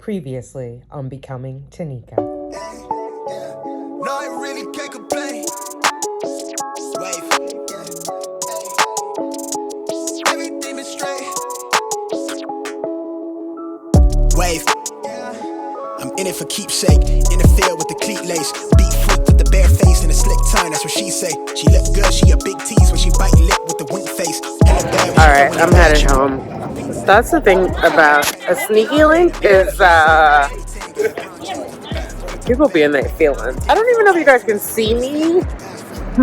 Previously on Becoming Tanika. No, I really can't complain. Wave. Everything is straight. Wave. I'm in it for keepsake. In the field with the cleat lace. Beat freak with the bare face and a slick tongue. That's what she say. She look good. She a big tease when she bite lip with the wink face. Alright, I'm headed home. That's the thing about a sneaky link is people be in their feelings. I don't even know if you guys can see me,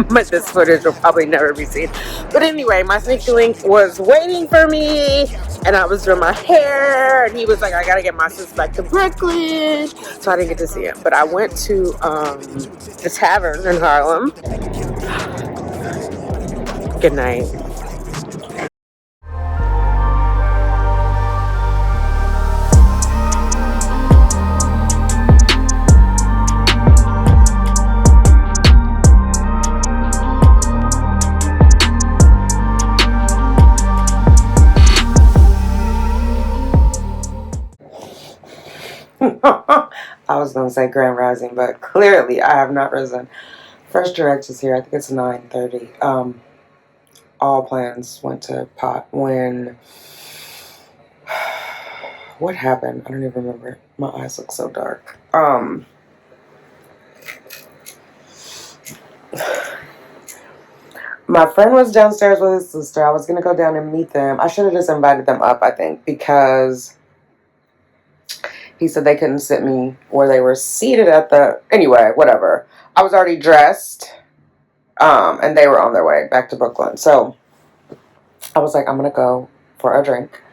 but this footage will probably never be seen. But anyway, my sneaky link was waiting for me, and I was doing my hair, and he was like, I gotta get my sis back to Brooklyn, so I didn't get to see him. But I went to the tavern in Harlem. Good night. I was going to say Grand Rising, but clearly I have not risen. Fresh Direct is here. I think it's 9:30. All plans went to pot when... What happened? I don't even remember. My eyes look so dark. My friend was downstairs with his sister. I was going to go down and meet them. I should have just invited them up, I think, because... he said they couldn't sit me where they were seated at the... Anyway, whatever. I was already dressed, and they were on their way back to Brooklyn. So I was like, I'm going to go for a drink.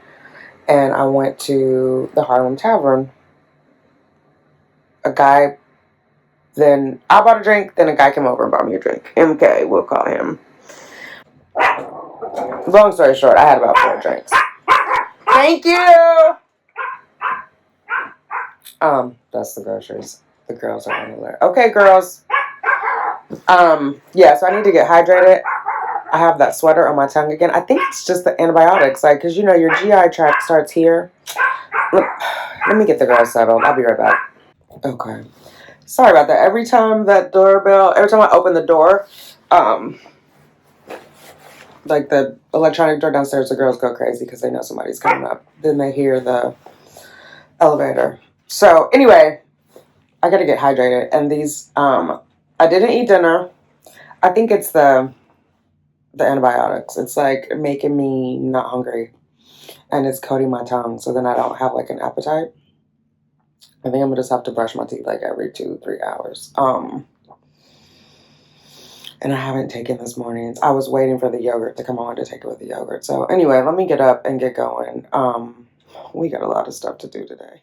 And I went to the Harlem Tavern. A guy... Then I bought a drink. Then a guy came over and bought me a drink. MK, we'll call him. Long story short, I had about 4 drinks. Thank you! That's the groceries. The girls are on alert. Okay, girls. Yeah, so I need to get hydrated. I have that sweater on my tongue again. I think it's just the antibiotics, like, because, you know, your GI tract starts here. Let me get the girls settled. I'll be right back. Okay. Sorry about that. Every time I open the door, like the electronic door downstairs, the girls go crazy because they know somebody's coming up. Then they hear the elevator. So, anyway, I gotta get hydrated. And these, I didn't eat dinner. I think it's the antibiotics. It's like making me not hungry. And it's coating my tongue so then I don't have like an appetite. I think I'm gonna just have to brush my teeth like every 2-3 hours. And I haven't taken this morning. I was waiting for the yogurt to come on to take it with the yogurt. So anyway, let me get up and get going. We got a lot of stuff to do today.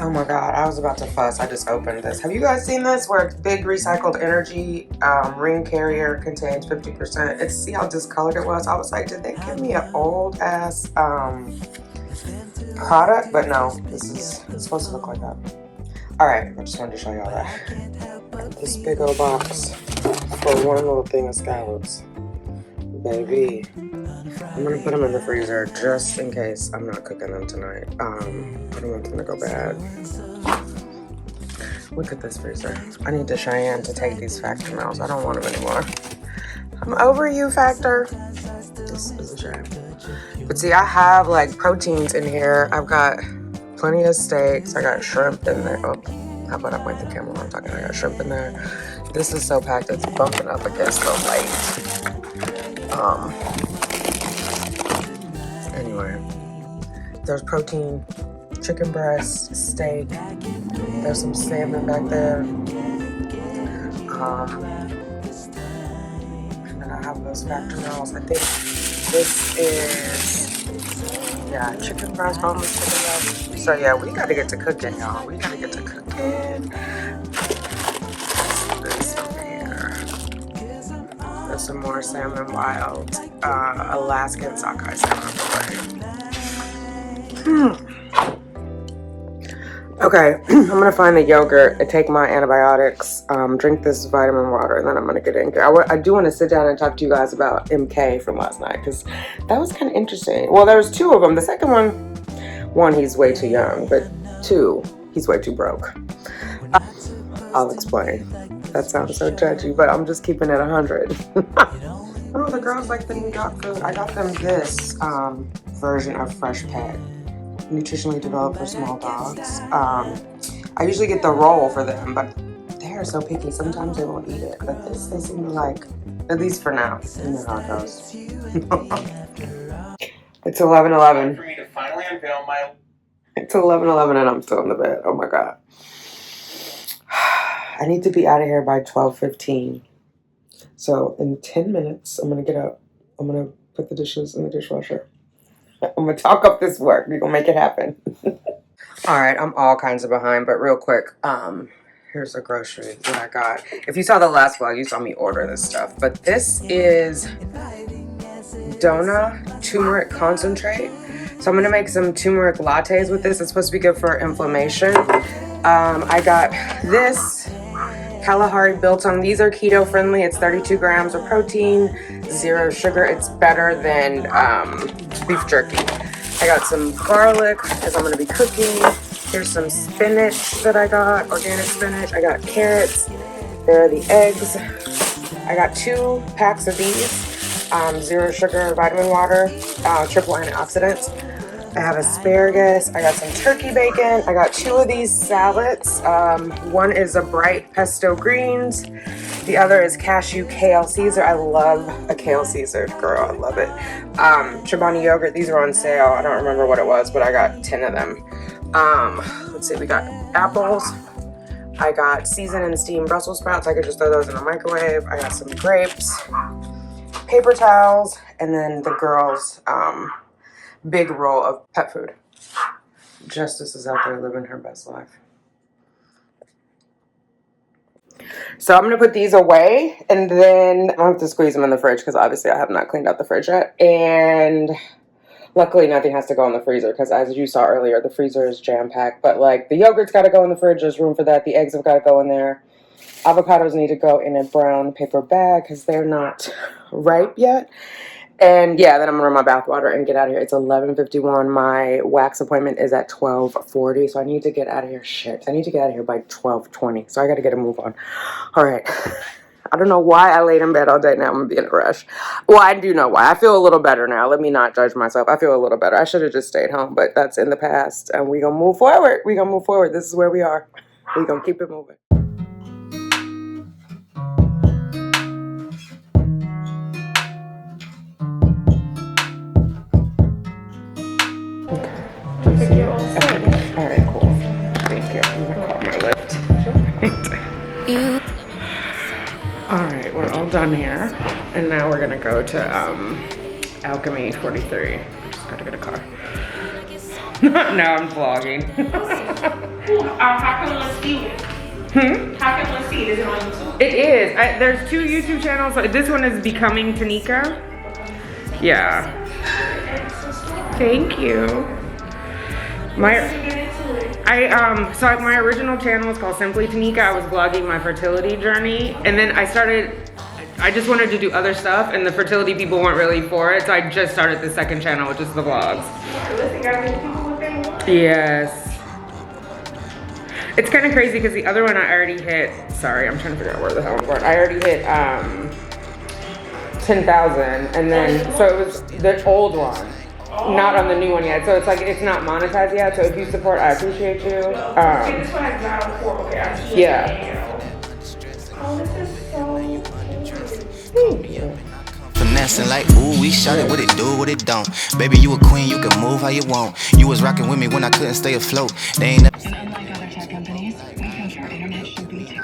Oh my god, I was about to fuss. I just opened this. Have you guys seen this? Where it's big recycled energy ring carrier contains 50%. It's, see how discolored it was? I was like, did they give me an old ass product? But no, it's supposed to look like that. Alright, I just wanted to show y'all that. This big old box for one little thing of scallops. Baby. I'm gonna put them in the freezer just in case I'm not cooking them tonight. I don't want them to go bad. Look at this freezer. I need the Cheyenne to take these Factor meals. I don't want them anymore. I'm over you, Factor. This is a shame. But see, I have like proteins in here. I've got plenty of steaks. I got shrimp in there. Oh, how about I point the camera while I'm talking? I got shrimp in there. This is so packed it's bumping up against the light. Anyway, there's protein, chicken breast, steak. There's some salmon back there. And then I have those Factor meals. I think this is, yeah, chicken breast, boneless chicken breast. So yeah, we gotta get to cooking, y'all. We gotta get to cooking. This over here. There's some more salmon wild, Alaskan sockeye salmon fillet. Okay, I'm gonna find the yogurt and take my antibiotics, drink this vitamin water, and then I'm gonna get in. I do want to sit down and talk to you guys about MK from last night because that was kind of interesting. Well, there was two of them. The second one, he's way too young, but two, he's way too broke. I'll explain. That sounds so judgy, but I'm just keeping it 100. Oh, the girls like the new dog food. I got them this version of Fresh Pet, nutritionally developed for small dogs. I usually get the roll for them, but they are so picky. Sometimes they won't eat it, but this they seem to like, at least for now. You know how it goes. It's 11:11. For me to finally unveil my. It's 11:11 and I'm still in the bed. Oh my god. I need to be out of here by 12:15. So in 10 minutes, I'm gonna get up. I'm gonna put the dishes in the dishwasher. I'm gonna talk up this work. We're gonna make it happen. All right, I'm all kinds of behind, but real quick, here's the groceries that I got. If you saw the last vlog, you saw me order this stuff. But this is Dona turmeric concentrate. So I'm gonna make some turmeric lattes with this. It's supposed to be good for inflammation. I got this Kalahari biltong. These are keto friendly. It's 32 grams of protein, 0 sugar. It's better than beef jerky. I got some garlic because I'm going to be cooking. Here's some spinach that I got, organic spinach. I got carrots. There are the eggs. I got 2 packs of these, 0 sugar vitamin water, triple antioxidants. I have asparagus. I got some turkey bacon. I got 2 of these salads. One is a bright pesto greens. The other is cashew kale Caesar. I love a kale Caesar, girl. I love it. Chobani yogurt. These are on sale. I don't remember what it was, but I got 10 of them. Let's see. We got apples. I got seasoned and steamed Brussels sprouts. I could just throw those in the microwave. I got some grapes, paper towels, and then the girls' big roll of pet food. Justice is out there living her best life. So I'm going to put these away, and then I don't have to squeeze them in the fridge because obviously I have not cleaned out the fridge yet. And luckily nothing has to go in the freezer because as you saw earlier, the freezer is jam-packed. But like the yogurt's got to go in the fridge. There's room for that. The eggs have got to go in there. Avocados need to go in a brown paper bag because they're not ripe yet. And yeah, then I'm gonna run my bath water and get out of here. It's 11:51. My wax appointment is at 12:40, so I need to get out of here. Shit, I need to get out of here by 12:20. So I gotta get a move on. All right. I don't know why I laid in bed all day. Now I'm gonna be in a rush. Well, I do know why. I feel a little better now. Let me not judge myself. I feel a little better. I should have just stayed home, but that's in the past. And we gonna move forward. We gonna move forward. This is where we are. We gonna keep it moving. Alright, cool. Thank you. I'm gonna call my lift. Alright, we're all done here. And now we're gonna go to Alchemy 43. Just gotta get a car. Now I'm vlogging. How can one see it? How can one see it? Is it on YouTube? It is. There's 2 YouTube channels. This one is Becoming Tanika. Yeah. Thank you. So my original channel is called Simply Tanika. I was vlogging my fertility journey, and then I just wanted to do other stuff, and the fertility people weren't really for it, so I just started the second channel, which is the vlogs. Yes. It's kind of crazy because the other one I already hit, sorry, I'm trying to figure out where the hell I'm going. I already hit 10,000, and then, so it was the old one. Not on the new one yet, so it's like it's not monetized yet. So if you support, I appreciate you. Okay, this one has not on 4. Okay, I see. Yeah. Oh, this is so cute. Thank you. Finessing like, ooh, we shot it, what it do, what it don't. Baby, you a queen, you can move how you want. You was rocking with me when I couldn't stay afloat. They ain't And unlike other tech companies, we think your internet should be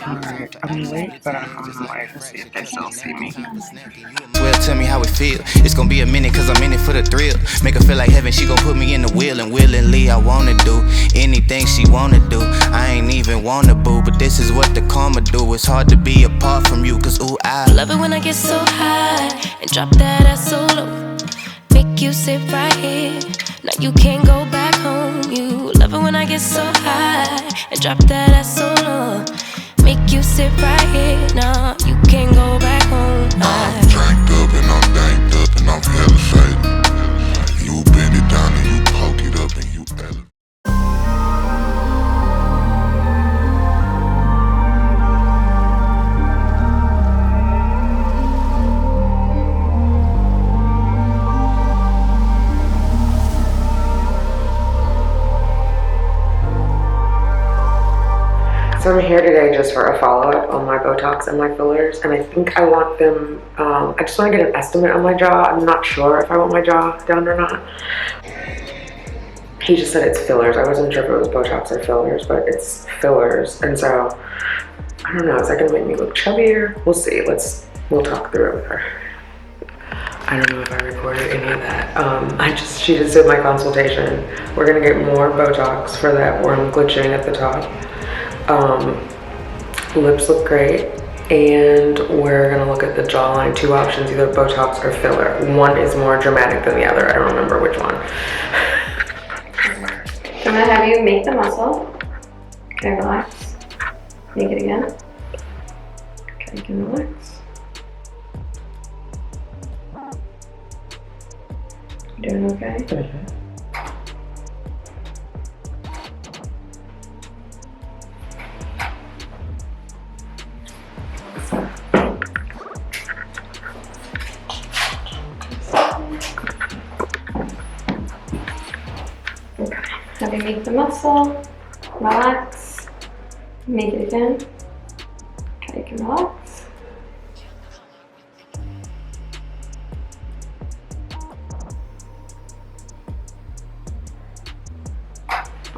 Alright, I'm late, but I'm on the way to see if they still see me. Well, tell me how it feel. It's gonna be a minute cause I'm in it for the thrill. Make her feel like heaven, she gon' put me in the wheel. And willingly I wanna do anything she wanna do. I ain't even wanna boo, but this is what the karma do. It's hard to be apart from you cause ooh, I love it when I get so high and drop that ass so low. Make you sit right here. Now you can't go back home. You love it when I get get so high and drop that ass so low. Make you sit right here, nah, you can't go back home. I'm drank up and I'm danked up and I'm hella faded. You bend it down and you poke it up and you elevate. So I'm here today just for a follow-up on my Botox and my fillers, and I think I want them, I just want to get an estimate on my jaw. I'm not sure if I want my jaw done or not. He just said it's fillers. I wasn't sure if it was Botox or fillers, but it's fillers, and so, I don't know, is that going to make me look chubbier? We'll see. We'll talk through it with her. I don't know if I recorded any of that. She just did my consultation. We're going to get more Botox for that where I'm glitching at the top. Lips look great, and we're gonna look at the jawline. Two options, either Botox or filler. One is more dramatic than the other. I don't remember which one. I'm gonna have you make the muscle. Okay, relax. Make it again. Okay, you can relax. You doing okay? Mm-hmm. Have you make the muscle, relax, make it again. Okay, you can relax.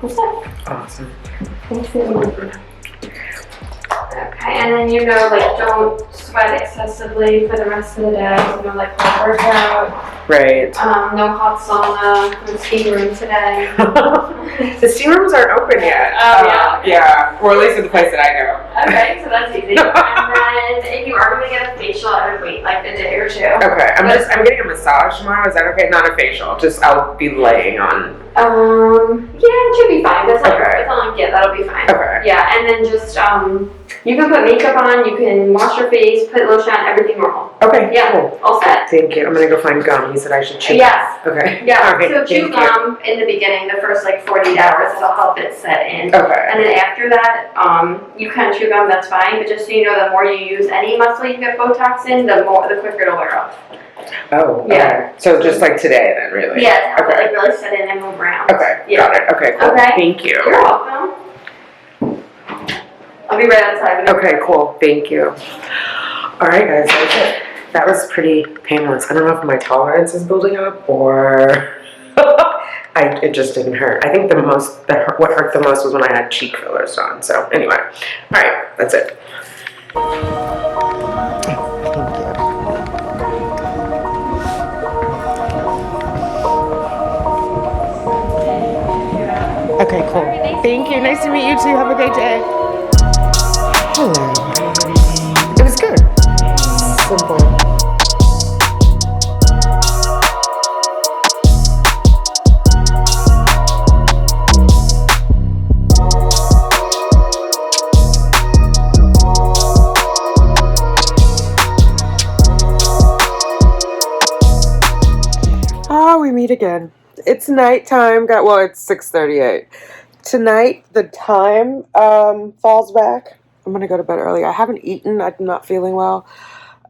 All set. Awesome. Okay, and then don't sweat excessively for the rest of the day. Like hot workout. Right. No hot sauna, no steam room today. The steam rooms aren't open yet. Oh, yeah. Yeah, or at least at the place that I go. Okay, so that's easy. And then if you are going to get a facial, I would wait like a day or two. Okay, I'm getting a massage tomorrow. Is that okay? Not a facial. Just I'll be laying on. Yeah, it should be fine. That's like, Okay. that'll be fine. Okay. Yeah, and then just you can put makeup on, you can wash your face, put lotion on, everything normal. Okay. Yeah, Cool. all set. Thank you. I'm gonna go find gum. He said I should chew. Yes. Okay. Yeah, All right, so chew thank you. gum in the beginning, the first like 48 hours, it'll help it set in. Okay. And then after that, you can chew gum, that's fine, but just so you know, the more you use any muscle you get Botox in, the quicker it'll wear off. Oh. Yeah. Okay. So just like today, then, really. Yeah, to help it Okay. like really set in and move around. Okay. Yeah. Got it. Okay. Cool. Okay. Thank you. You're welcome. I'll be right outside. Okay. Cool. Thank you. All right, guys. That's it. That was pretty painless. I don't know if my tolerance is building up or it just didn't hurt. I think what hurt the most was when I had cheek fillers on. So anyway, all right, that's it. Okay, cool. Thank you. Nice to meet you too. Have a great day. Hello. It was good. Simple. We meet again. It's nighttime. It's 6:38. Tonight, the time falls back. I'm going to go to bed early. I haven't eaten. I'm not feeling well.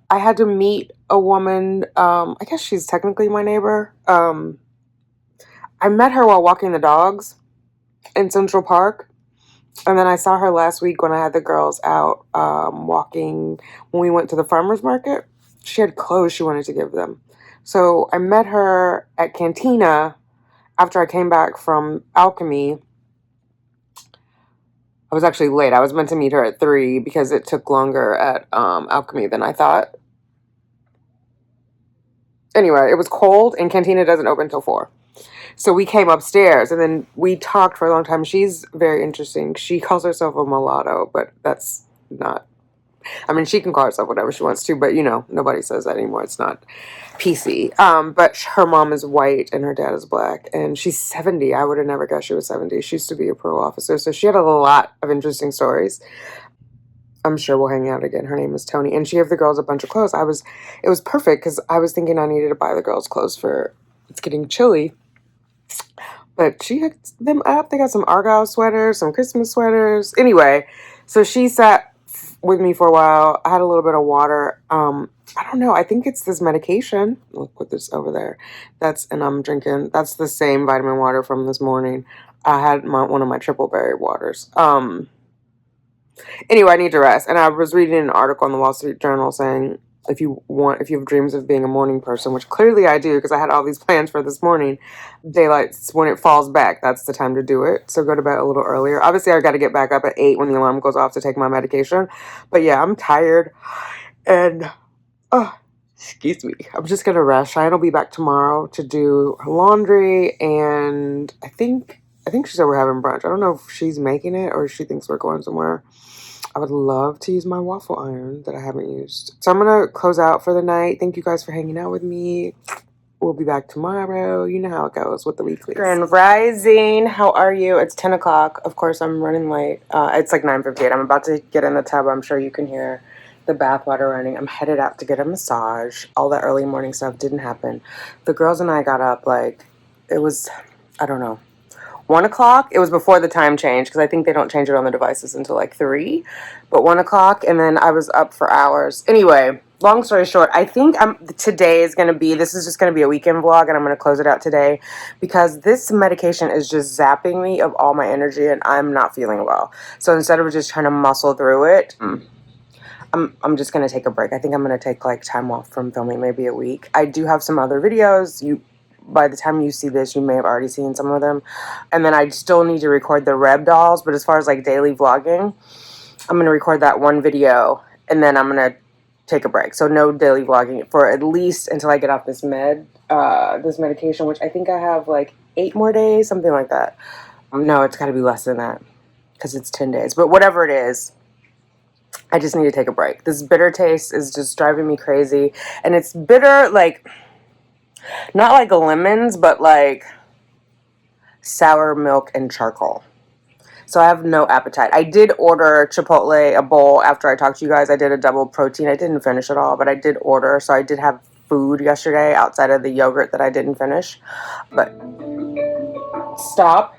I had to meet a woman. I guess she's technically my neighbor. I met her while walking the dogs in Central Park. And then I saw her last week when I had the girls out walking when we went to the farmer's market. She had clothes she wanted to give them. So I met her at Cantina after I came back from Alchemy. I was actually late. I was meant to meet her at 3 because it took longer at Alchemy than I thought. Anyway, it was cold and Cantina doesn't open until 4. So we came upstairs and then we talked for a long time. She's very interesting. She calls herself a mulatto, but that's not I mean, she can call herself whatever she wants to, but you know, nobody says that anymore. It's not PC. But her mom is white and her dad is black, and she's 70. I would have never guessed she was 70. She used to be a parole officer, so she had a lot of interesting stories. I'm sure we'll hang out again. Her name is Tony, and she gave the girls a bunch of clothes. It was perfect because I was thinking I needed to buy the girls clothes for it's getting chilly. But she hooked them up. They got some Argyle sweaters, some Christmas sweaters. Anyway, so she sat with me for a while. I had a little bit of water. I don't know. I think it's this medication. Look what this over there. And I'm drinking. That's the same vitamin water from this morning. I had one of my triple berry waters. Anyway, I need to rest. And I was reading an article in the Wall Street Journal saying if you have dreams of being a morning person, which clearly I do because I had all these plans for this morning, daylight's when it falls back, that's the time to do it. So go to bed a little earlier. Obviously, I got to get back up at 8 when the alarm goes off to take my medication. But yeah, I'm tired. And, excuse me. I'm just going to rest. Cheyenne will be back tomorrow to do her laundry. And I think she said we're having brunch. I don't know if she's making it or if she thinks we're going somewhere. I would love to use my waffle iron that I haven't used. So I'm going to close out for the night. Thank you guys for hanging out with me. We'll be back tomorrow. You know how it goes with the weeklies. Grand Rising. How are you? It's 10 o'clock. Of course, I'm running late. It's like 9:58. I'm about to get in the tub. I'm sure you can hear the bath water running. I'm headed out to get a massage. All the early morning stuff didn't happen. The girls and I got up it was, I don't know, 1 o'clock. It was before the time change because I think they don't change it on the devices until 3. But 1 o'clock, and then I was up for hours. Anyway, long story short, I think today is going to be, this is just going to be a weekend vlog, and I'm going to close it out today because this medication is just zapping me of all my energy, and I'm not feeling well. So instead of just trying to muscle through it, I'm just going to take a break. I think I'm going to take time off from filming, maybe a week. I do have some other videos. By the time you see this, you may have already seen some of them. And then I still need to record the Reb dolls. But as far as daily vlogging, I'm going to record that one video. And then I'm going to take a break. So no daily vlogging for at least until I get off this medication, which I think I have 8 more days, something like that. No, it's got to be less than that because it's 10 days. But whatever it is, I just need to take a break. This bitter taste is just driving me crazy. And it's bitter, not like lemons, but sour milk and charcoal. So I have no appetite. I did order Chipotle, a bowl, after I talked to you guys. I did a double protein. I didn't finish it all, but I did order. So I did have food yesterday outside of the yogurt that I didn't finish. But stop.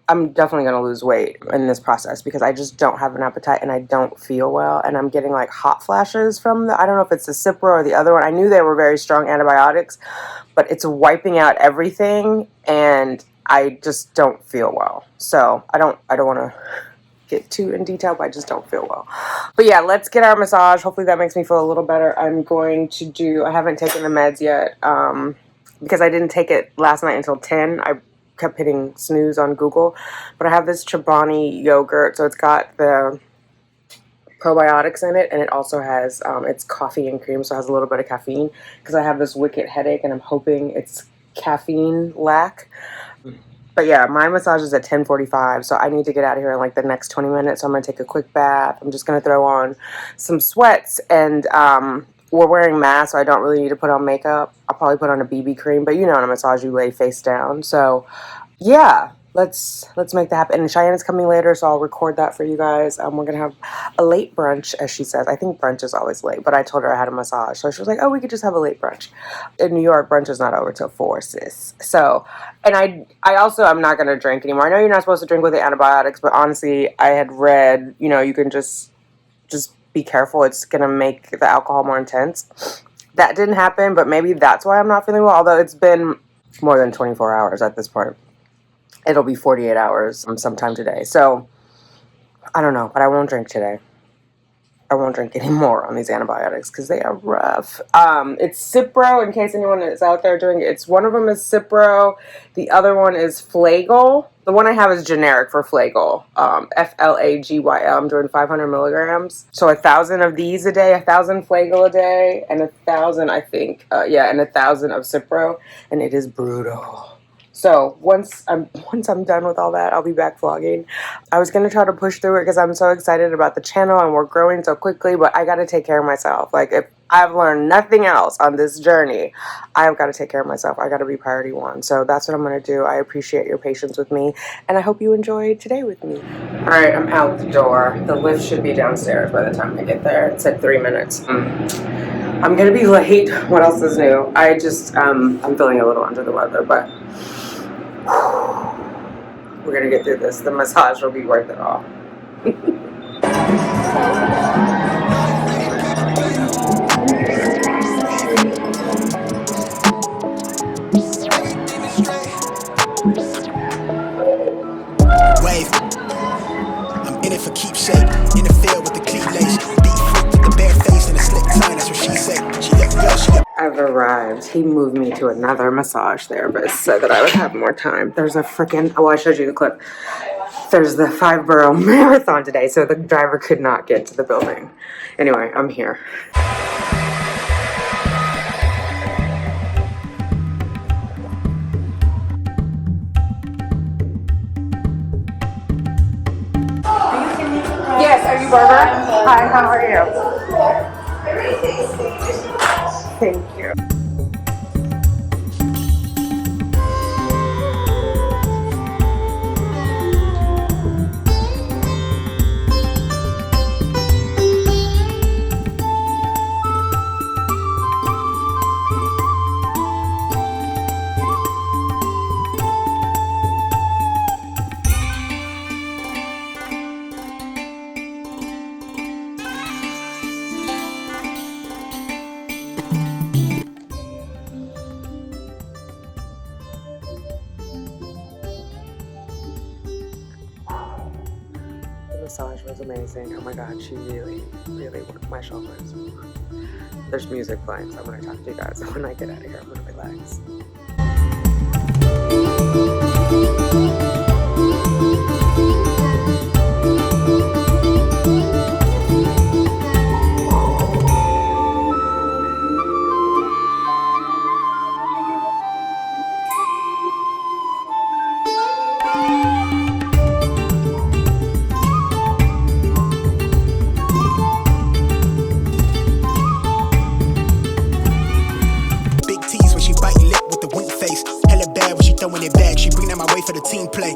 I'm definitely going to lose weight in this process because I just don't have an appetite and I don't feel well. And I'm getting hot flashes from I don't know if it's the Cipro or the other one. I knew they were very strong antibiotics, but it's wiping out everything and I just don't feel well. So I don't want to get too in detail, but I just don't feel well. But yeah, let's get our massage. Hopefully that makes me feel a little better. I haven't taken the meds yet because I didn't take it last night until 10. I kept hitting snooze on Google, but I have this Chobani yogurt, so it's got the probiotics in it, and it also has it's coffee and cream, so it has a little bit of caffeine because I have this wicked headache and I'm hoping it's caffeine lack. But yeah, my massage is at 10:45, so I need to get out of here in the next 20 minutes. So I'm gonna take a quick bath. I'm just gonna throw on some sweats, and we're wearing masks, so I don't really need to put on makeup. I'll probably put on a BB cream, but in a massage you lay face down. So yeah, let's make that happen. And Cheyenne is coming later, so I'll record that for you guys. We're gonna have a late brunch, as she says. I think brunch is always late, but I told her I had a massage, so she was like, "Oh, we could just have a late brunch." In New York, brunch is not over till 4, sis. So, and I also am not gonna drink anymore. I know you're not supposed to drink with the antibiotics, but honestly, I had read, you can just be careful. It's gonna make the alcohol more intense. That didn't happen, but maybe that's why I'm not feeling well. Although it's been more than 24 hours at this point. It'll be 48 hours sometime today. So, I don't know, but I won't drink today. I won't drink anymore on these antibiotics because they are rough. It's Cipro, in case anyone is out there doing it. One of them is Cipro. The other one is Flagyl. The one I have is generic for Flagyl. Flagyl. I'm doing 500 milligrams. So 1,000 of these a day, 1,000 Flagyl a day, and 1,000, I think. And 1,000 of Cipro. And it is brutal. So once I'm done with all that, I'll be back vlogging. I was gonna try to push through it because I'm so excited about the channel and we're growing so quickly, but I gotta take care of myself. Like, if I've learned nothing else on this journey, I've got to take care of myself. I gotta be priority one. So that's what I'm gonna do. I appreciate your patience with me, and I hope you enjoyed today with me. All right, I'm out the door. The lift should be downstairs by the time I get there. It said 3 minutes. I'm gonna be late. What else is new? I just I'm feeling a little under the weather, but we're gonna get through this. The massage will be worth it all. Wave. I'm in it for keepsake. In the field with the cleat lace. Beat foot with the bare face and a slick tongue. That's what she say. She look good. She look. I've arrived. He moved me to another massage therapist, said that I would have more time. There's a freaking, oh, I showed you the clip. There's the 5-borough marathon today, so the driver could not get to the building. Anyway, I'm here. Yes, are you Barbara? Hi, how are you? Thank you. Massage was amazing. Oh my god, she really, really worked my shoulders. There's music playing, so I'm gonna talk to you guys when I get out of here. I'm gonna relax. Throwing it back, she bring that my way for the team play.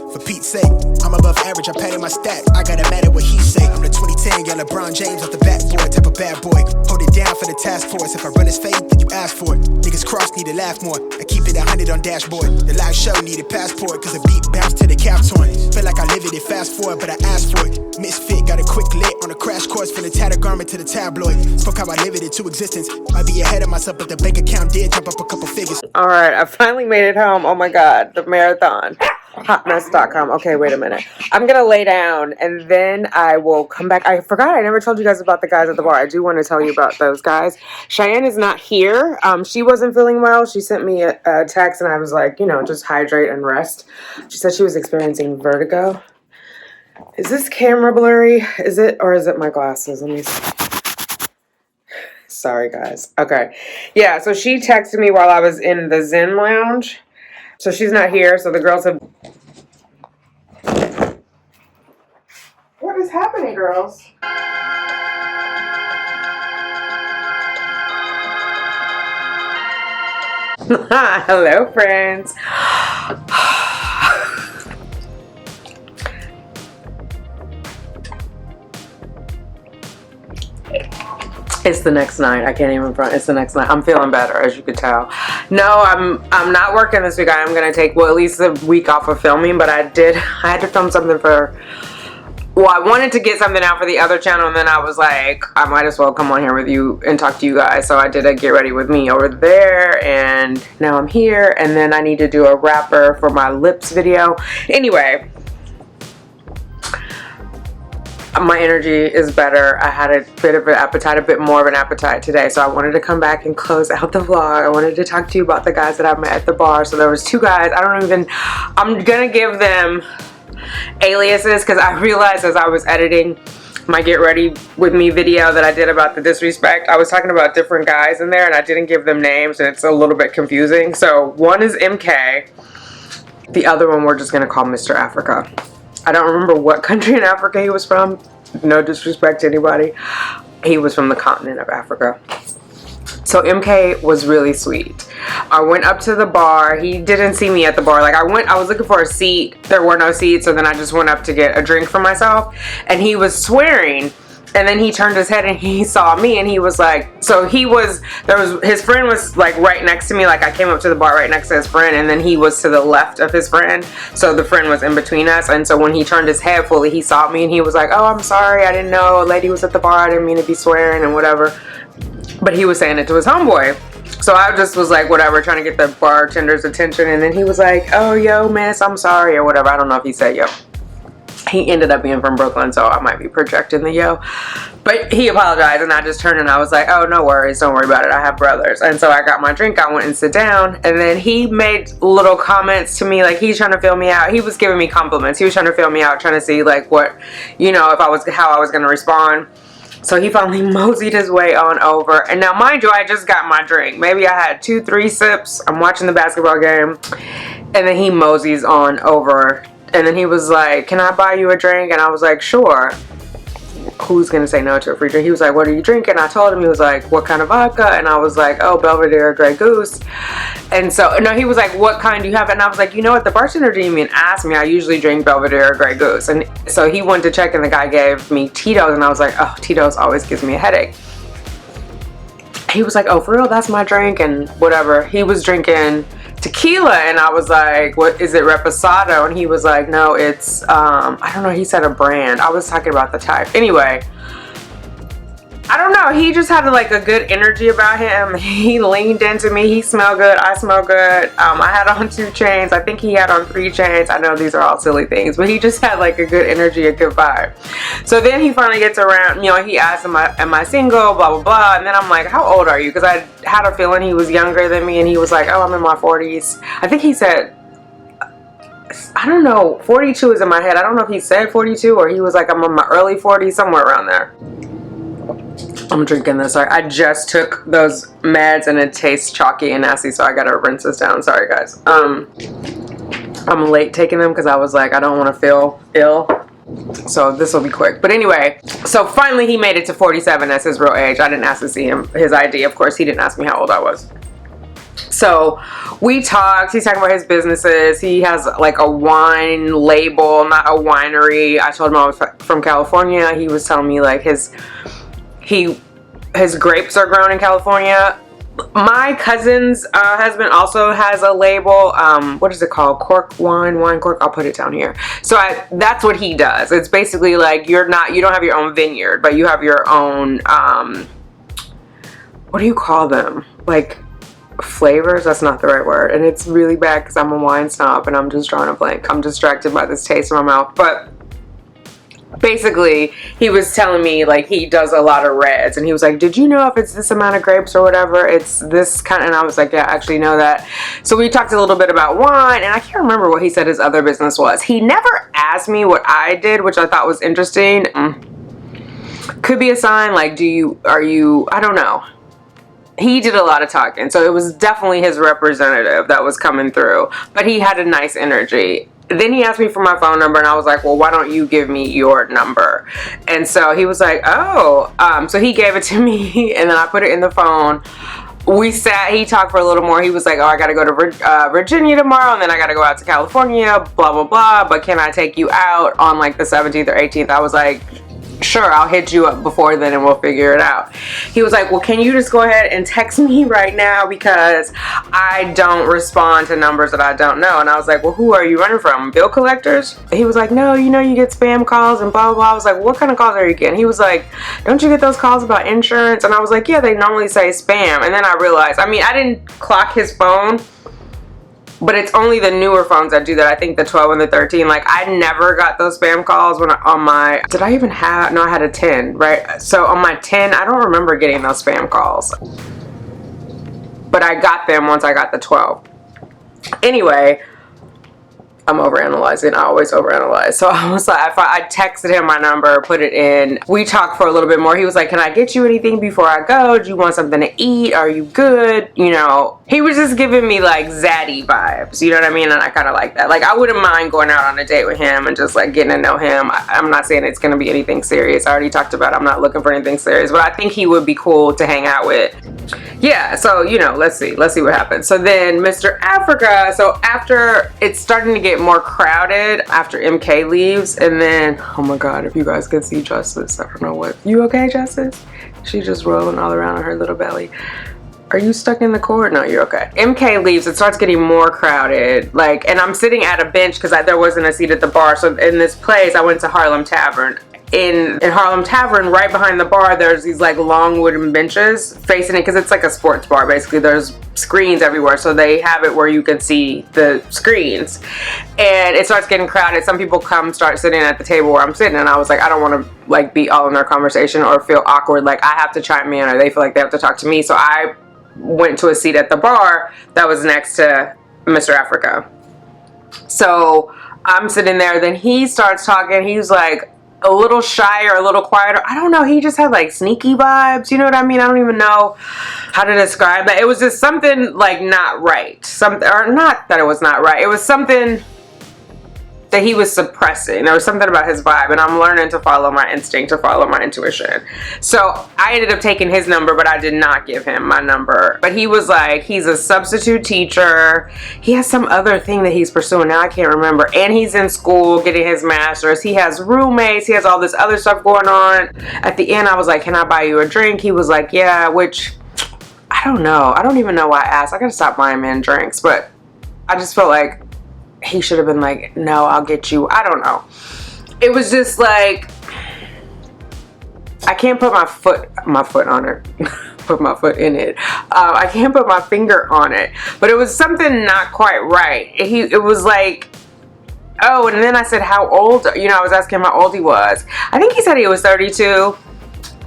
For Pete's sake, I'm above average, I patted my stats. I gotta matter what he say. I'm the 2010, yeah, LeBron James off the backboard, type of bad boy. Hold it down for the task force. If I run his fade, then you ask for it. Niggas cross need to laugh more. I keep it 100 on dashboard. The live show needed passport, cause the beat bounced to the cap torn. Feel like I live it, fast forward, but I asked for it. Misfit, got a quick lit on a crash course from the tattered garment to the tabloid. Spoke how I live it into existence. Might be ahead of myself, but the bank account did jump up a couple figures. All right, I finally made it home. Oh my god, the marathon. Hotmess.com. Okay, wait a minute. I'm gonna lay down and then I will come back. I forgot I never told you guys about the guys at the bar. I do want to tell you about those guys. Cheyenne is not here. She wasn't feeling well. She sent me a text and I was like, you know, just hydrate and rest. She said she was experiencing vertigo. Is this camera blurry? Is it, or is it my glasses? Let me see. Sorry guys. Okay. Yeah, so she texted me while I was in the Zen lounge. So she's not here, so the girls have... What is happening, girls? Hello, friends. It's the next night. I can't even front. It's the next night. I'm feeling better, as you could tell. No, I'm not working this week. I am gonna take, well, at least a week off of filming, but I had to film something for, well, I wanted to get something out for the other channel, and then I was like, I might as well come on here with you and talk to you guys. So I did a get ready with me over there, and now I'm here, and then I need to do a wrapper for my lips video. Anyway, my energy is better. I had a bit of an appetite, a bit more of an appetite today, so I wanted to come back and close out the vlog. I wanted to talk to you about the guys that I met at the bar. So there was 2 guys. I'm gonna give them aliases because I realized as I was editing, my get ready with me video that I did about the disrespect, I was talking about different guys in there and I didn't give them names and it's a little bit confusing. So one is MK. The other one we're just gonna call Mr. Africa. I don't remember what country in Africa he was from. No disrespect to anybody. He was from the continent of Africa. So MK was really sweet. I went up to the bar. He didn't see me at the bar. Like I was looking for a seat. There were no seats. So then I just went up to get a drink for myself. And he was swearing. And then he turned his head and he saw me and he was like, his friend was like right next to me. Like I came up to the bar right next to his friend and then he was to the left of his friend. So the friend was in between us. And so when he turned his head fully, he saw me and he was like, oh, I'm sorry. I didn't know a lady was at the bar. I didn't mean to be swearing and whatever. But he was saying it to his homeboy. So I just was like, whatever, trying to get the bartender's attention. And then he was like, oh, yo, miss, I'm sorry or whatever. I don't know if he said yo. He ended up being from Brooklyn, so I might be projecting the yo. But he apologized, and I just turned and I was like, oh, no worries. Don't worry about it. I have brothers. And so I got my drink. I went and sit down. And then he made little comments to me, like he's trying to feel me out. He was giving me compliments. He was trying to feel me out, trying to see like what, you know, how I was going to respond. So he finally moseyed his way on over. And now, mind you, I just got my drink. Maybe I had 2-3 sips. I'm watching the basketball game. And then he moseys on over. And then he was like, can I buy you a drink? And I was like, sure. Who's going to say no to a free drink? He was like, what are you drinking? I told him. He was like, what kind of vodka? And I was like, oh, Belvedere Grey Goose. And so, no, he was like, what kind do you have? And I was like, you know what? The bartender didn't even ask me. I usually drink Belvedere Grey Goose. And so he went to check and the guy gave me Tito's. And I was like, oh, Tito's always gives me a headache. He was like, oh, for real? That's my drink and whatever. He was drinking tequila and I was like, what is it, Reposado? And he was like, no, it's I don't know, he said a brand. I was talking about the type. Anyway, I don't know, he just had like a good energy about him. He leaned into me. He smelled good. I smell good. I had on 2 chains. I think he had on 3 chains. I know these are all silly things, but he just had like a good energy, a good vibe. So then he finally gets around, you know, he asked, am I single, blah, blah, blah. And then I'm like, how old are you? Because I had a feeling he was younger than me. And he was like, oh, I'm in my 40s. I think he said, I don't know, 42 is in my head. I don't know if he said 42 or he was like, I'm in my early 40s, somewhere around there. I'm drinking this. I just took those meds and it tastes chalky and nasty, so I gotta rinse this down. Sorry, guys. I'm late taking them because I was like, I don't want to feel ill. So this will be quick. But anyway, so finally he made it to 47 as his real age. I didn't ask to see his ID. Of course, he didn't ask me how old I was. So we talked. He's talking about his businesses. He has like a wine label, not a winery. I told him I was from California. He was telling me like his grapes are grown in California. My cousin's husband also has a label. What is it called? Cork wine cork. I'll put it down here. So that's what he does. It's basically like you don't have your own vineyard, but you have your own, what do you call them? Like flavors? That's not the right word. And it's really bad because I'm a wine snob and I'm just drawing a blank. I'm distracted by this taste in my mouth. But basically, he was telling me like he does a lot of reds, and he was like, did you know if it's this amount of grapes or whatever, it's this kind of, and I was like, yeah, I actually know that. So we talked a little bit about wine, and I can't remember what he said his other business was. He never asked me what I did, which I thought was interesting. Could be a sign, like, I don't know. He did a lot of talking, so it was definitely his representative that was coming through, but he had a nice energy. Then he asked me for my phone number, and I was like, well, why don't you give me your number? And so he was like, oh. So he gave it to me, and then I put it in the phone. We sat, he talked for a little more. He was like, oh, I got to go to Virginia tomorrow, and then I got to go out to California, blah, blah, blah. But can I take you out on like the 17th or 18th? I was like, sure, I'll hit you up before then and we'll figure it out. He was like, well, can you just go ahead and text me right now because I don't respond to numbers that I don't know. And I was like, well, who are you running from? Bill collectors? He was like, no, you know, you get spam calls and blah, blah, blah. I was like, what kind of calls are you getting? He was like, don't you get those calls about insurance? And I was like, yeah, they normally say spam. And then I realized, I mean, I didn't clock his phone, but it's only the newer phones that do that. I think the 12 and the 13. Like, I never got those spam calls when on my, did I even have, no, I had a 10, right? So on my 10, I don't remember getting those spam calls. But I got them once I got the 12. Anyway, I'm overanalyzing. I always overanalyze. So I was like, I texted him my number, put it in. We talked for a little bit more. He was like, can I get you anything before I go? Do you want something to eat? Are you good? You know, he was just giving me like zaddy vibes. You know what I mean? And I kind of like that. Like, I wouldn't mind going out on a date with him and just like getting to know him. I'm not saying it's going to be anything serious. I already talked about I'm not looking for anything serious, but I think he would be cool to hang out with. Yeah, so, you know, let's see what happens. So then Mr. Africa, so after it's starting to get more crowded after MK leaves, and then, oh my god, if you guys could see Justice, I don't know what, you okay, Justice? She's just rolling all around on her little belly. Are you stuck in the cord? No, you're okay. MK leaves, it starts getting more crowded, like, and I'm sitting at a bench because there wasn't a seat at the bar. So in this place, I went to Harlem Tavern. In Harlem Tavern, right behind the bar, there's these like long wooden benches facing it, because it's like a sports bar basically. There's screens everywhere, so they have it where you can see the screens, and it starts getting crowded. Some people start sitting at the table where I'm sitting, and I was like, I don't want to like be all in their conversation or feel awkward, like I have to chime in or they feel like they have to talk to me. So I went to a seat at the bar that was next to Mr. Africa. So I'm sitting there, then he starts talking. He was like a little shy or a little quieter. I don't know. He just had like sneaky vibes. You know what I mean? I don't even know how to describe that. It was just something like not right. Something, or not that it was not right. It was something that he was suppressing. There was something about his vibe, and I'm learning to follow my instinct, to follow my intuition. So I ended up taking his number, but I did not give him my number. But he was like, he's a substitute teacher. He has some other thing that he's pursuing. Now I can't remember. And he's in school getting his master's. He has roommates. He has all this other stuff going on. At the end, I was like, can I buy you a drink? He was like, yeah, which I don't know. I don't even know why I asked. I gotta stop buying men drinks, but I just felt like he should have been like, no, I'll get you. I don't know. It was just like, I can't put my foot on it. Put my foot in it. I can't put my finger on it. But it was something not quite right. It was like, oh, and then I said, how old? You know, I was asking him how old he was. I think he said he was 32.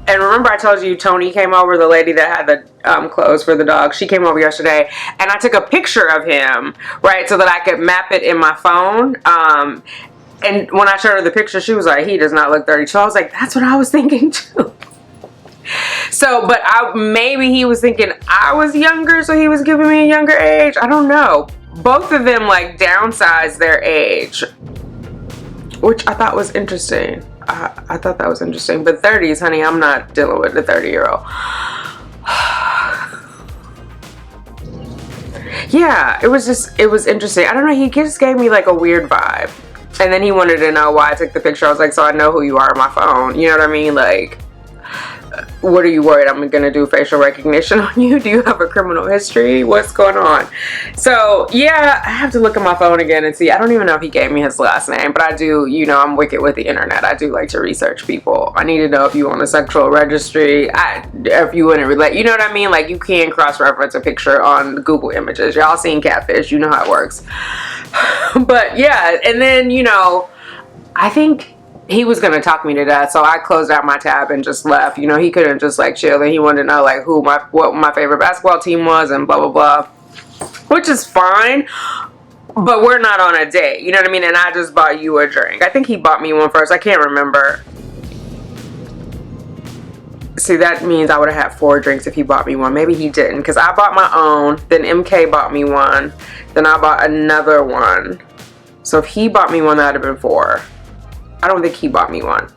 And remember I told you Tony came over, the lady that had the clothes for the dog. She came over yesterday, and I took a picture of him, right, so that I could map it in my phone. And when I showed her the picture, she was like, he does not look 32. I was like, that's what I was thinking too. So, but maybe he was thinking I was younger, so he was giving me a younger age. I don't know. Both of them like downsized their age, which I thought was interesting. I thought that was interesting. But 30s, honey, I'm not dealing with a 30-year-old. Yeah, it was interesting. I don't know, he just gave me like a weird vibe. And then he wanted to know why I took the picture. I was like, so I know who you are on my phone. You know what I mean? Like, what are you worried I'm gonna do facial recognition on you? Do you have a criminal history? What's going on? So yeah, I have to look at my phone again and see. I don't even know if he gave me his last name, but I do, you know, I'm wicked with the internet. I do like to research people. I need to know if you on a sexual registry, if you wouldn't relate, you know what I mean? Like, you can cross-reference a picture on Google Images. Y'all seen Catfish, you know how it works. But yeah, and then, you know, I think he was gonna talk me to death, so I closed out my tab and just left. You know, he couldn't just like chill, and he wanted to know like what my favorite basketball team was and blah blah blah, which is fine, but we're not on a date, you know what I mean? And I just bought you a drink. I think he bought me one first. I can't remember. See, that means I would have had 4 drinks if he bought me one. Maybe he didn't, because I bought my own, then MK bought me one, then I bought another one. So if he bought me one, that would have been 4. I don't think he bought me one.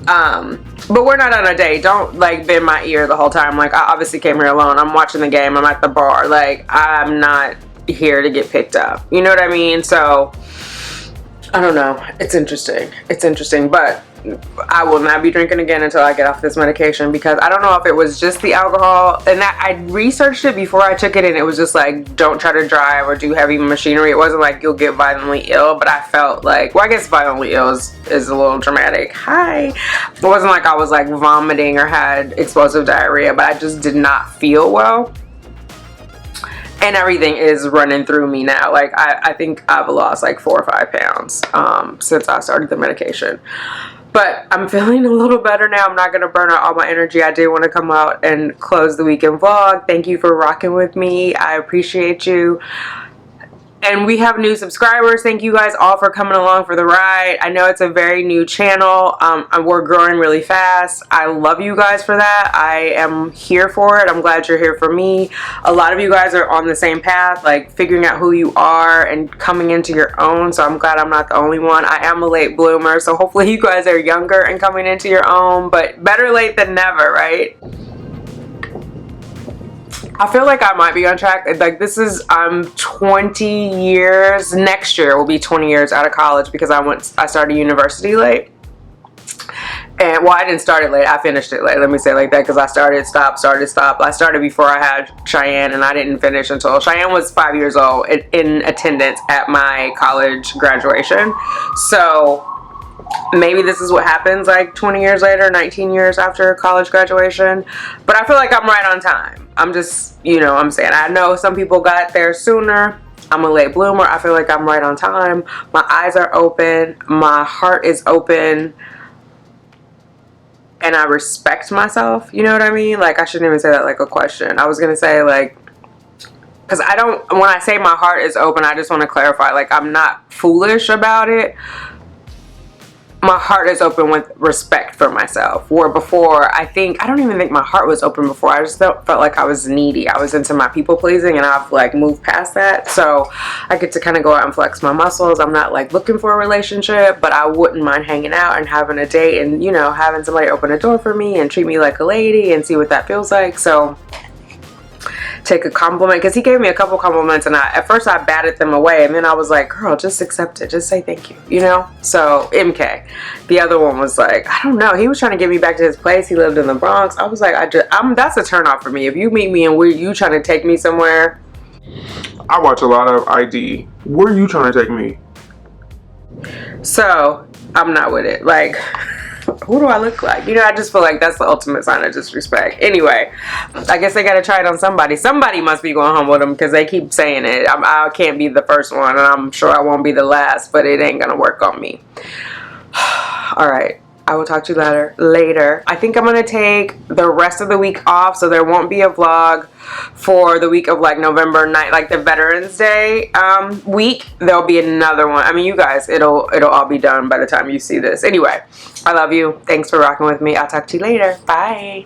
But we're not on a date. Don't like bend my ear the whole time. Like, I obviously came here alone. I'm watching the game. I'm at the bar. Like, I'm not here to get picked up. You know what I mean? So, I don't know. It's interesting. It's interesting. But I will not be drinking again until I get off this medication, because I don't know if it was just the alcohol, and that I researched it before I took it, and it was just like, don't try to drive or do heavy machinery. It wasn't like you'll get violently ill, but I felt like, well, I guess violently ill is a little dramatic. Hi. It wasn't like I was like vomiting or had explosive diarrhea, but I just did not feel well. And everything is running through me now. Like, I think I've lost like 4 or 5 pounds since I started the medication. But I'm feeling a little better now. I'm not going to burn out all my energy. I did want to come out and close the weekend vlog. Thank you for rocking with me. I appreciate you. And we have new subscribers. Thank you guys all for coming along for the ride. I know it's a very new channel. We're growing really fast. I love you guys for that. I am here for it. I'm glad you're here for me. A lot of you guys are on the same path, like figuring out who you are and coming into your own. So I'm glad I'm not the only one. I am a late bloomer, so hopefully you guys are younger and coming into your own, but better late than never, right? I feel like I might be on track. Like this is, I'm 20 years, next year will be 20 years out of college because I started university late. And well, I didn't start it late, I finished it late, let me say it like that, because I started, stop. I started before I had Cheyenne, and I didn't finish until Cheyenne was 5 years old in attendance at my college graduation. So maybe this is what happens like 20 years later, 19 years after college graduation. But I feel like I'm right on time. I'm just, you know, I'm saying, I know some people got there sooner. I'm a late bloomer. I feel like I'm right on time. My eyes are open. My heart is open. And I respect myself. You know what I mean? Like, I shouldn't even say that like a question. I was going to say like, because I don't, when I say my heart is open, I just want to clarify, like, I'm not foolish about it. My heart is open with respect for myself. Where before, I don't even think my heart was open before. I just felt like I was needy. I was into my people pleasing, and I've like moved past that. So I get to kind of go out and flex my muscles. I'm not like looking for a relationship, but I wouldn't mind hanging out and having a date and, you know, having somebody open a door for me and treat me like a lady and see what that feels like. So take a compliment, because he gave me a couple compliments, and at first I batted them away, and then I was like, girl, just accept it, just say thank you, you know. So MK. The other one was like, I don't know, he was trying to get me back to his place. He lived in the Bronx. I was like, that's a turn off for me. If you meet me and you trying to take me somewhere. I watch a lot of ID. Where are you trying to take me? So I'm not with it. Like, who do I look like? You know, I just feel like that's the ultimate sign of disrespect. Anyway, I guess they gotta try it on somebody. Somebody must be going home with them, because they keep saying it. I can't be the first one, and I'm sure I won't be the last, but it ain't gonna work on me. All right, I will talk to you later. I think I'm gonna take the rest of the week off, so there won't be a vlog for the week of like November 9th, like the Veterans Day week. There'll be another one. I mean, you guys, it'll all be done by the time you see this. Anyway, I love you. Thanks for rocking with me. I'll talk to you later. Bye.